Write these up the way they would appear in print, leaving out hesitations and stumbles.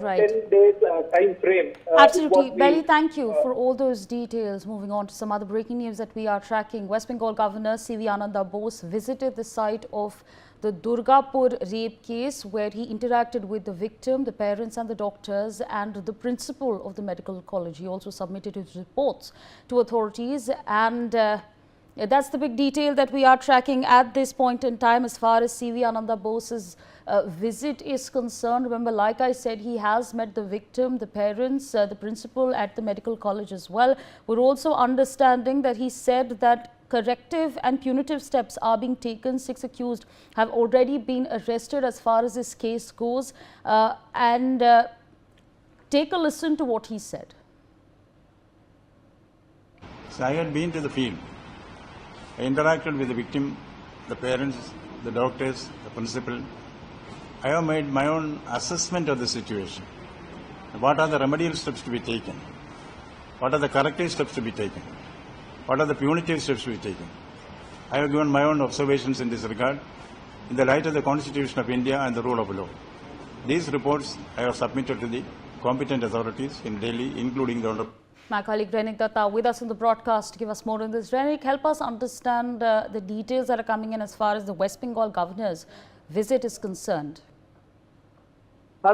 Right. 10 days time frame. Absolutely. Belly, thank you for all those details. Moving on to some other breaking news that we are tracking. West Bengal Governor C.V. Ananda Bose visited the site of the Durgapur rape case, where he interacted with the victim, the parents and the doctors, and the principal of the medical college. He also submitted his reports to authorities, and that's the big detail that we are tracking at this point in time as far as C.V. Ananda Bose's visit is concerned. Remember, like I said, he has met the victim, the parents, the principal at the medical college as well. We're also understanding that he said that corrective and punitive steps are being taken. 6 accused have already been arrested as far as this case goes. Take a listen to what he said. So I had been to the field. I interacted with the victim, the parents, the doctors, the principal. I have made my own assessment of the situation. What are the remedial steps to be taken? What are the corrective steps to be taken? What are the punitive steps to be taken? I have given my own observations in this regard in the light of the Constitution of India and the rule of law. These reports I have submitted to the competent authorities in Delhi, including the Honorable. My colleague Renik Datta with us on the broadcast to give us more on this. Renik, help us understand the details that are coming in as far as the West Bengal governor's visit is concerned.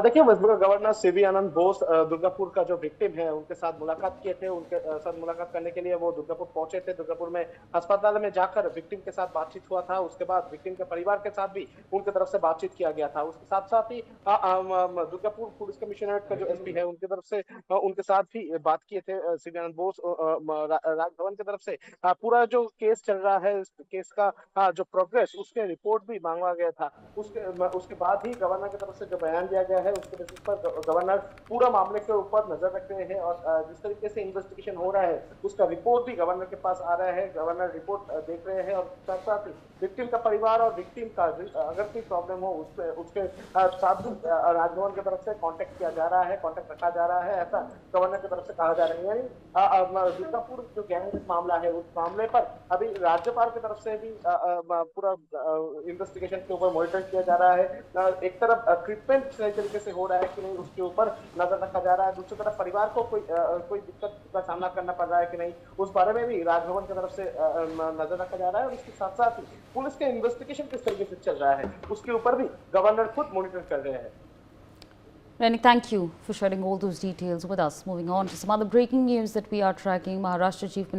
देखिए, waste Bengal governor CV आनंद बोस दुर्गापुर का जो victim है उनके साथ मुलाकात किए थे। उनके साथ मुलाकात करने के लिए वो दुर्गापुर पहुंचे थे। दुर्गापुर में अस्पताल में जाकर विक्टिम के साथ बातचीत हुआ था। उसके बाद विक्टिम के परिवार के साथ भी उनके तरफ से बातचीत किया गया था। उसके साथ साथ ही दुर्गापुर पुलिस कमिश्नरेट का जो एसपी है उनकी तरफ से उनके साथ भी बात किए थे सीवी आनंद बोस। राजभवन की तरफ से पूरा जो केस चल रहा है, केस का जो प्रोग्रेस, उसके रिपोर्ट भी मांगा गया था। उसके बाद ही गवर्नर की तरफ से जो बयान दिया गया है उसके बेसिस पर गवर्नर पूरा मामले के ऊपर नजर रख रहे हैं और जिस तरीके से इन्वेस्टिगेशन हो रहा है उसका रिपोर्ट भी गवर्नर के पास आ रहा है। गवर्नर रिपोर्ट देख रहे हैं और साथ साथ विक्टिम का परिवार और विक्टिम का अगर कोई प्रॉब्लम हो उसके साथ राजभवन की तरफ से कांटेक्ट किया जा रहा है, कांटेक्ट रखा जा रहा है, ऐसा गवर्नर की तरफ से कहा जा रहा है। यानी दुर्गापुर जो गैंग मामला है उस मामले पर अभी राज्यपाल की तरफ से भी पूरा इन्वेस्टिगेशन के ऊपर मॉनिटर किया जा रहा है। एक तरफ ट्रीटमेंट सही तरीके से हो रहा है कि नहीं उसके ऊपर नजर रखा जा रहा है, दूसरी तरफ परिवार को कोई दिक्कत का सामना करना पड़ रहा है कि नहीं उस बारे में भी राजभवन की तरफ से नजर रखा जा रहा है। और इसके साथ साथ ही पुलिस के इन्वेस्टिगेशन किस तरीके से चल रहा है उसके ऊपर भी गवर्नर खुद मॉनिटर कर रहे हैं। Renik, thank you for sharing all those details with us. Moving on to some other breaking news that we are tracking. Maharashtra Chief Minister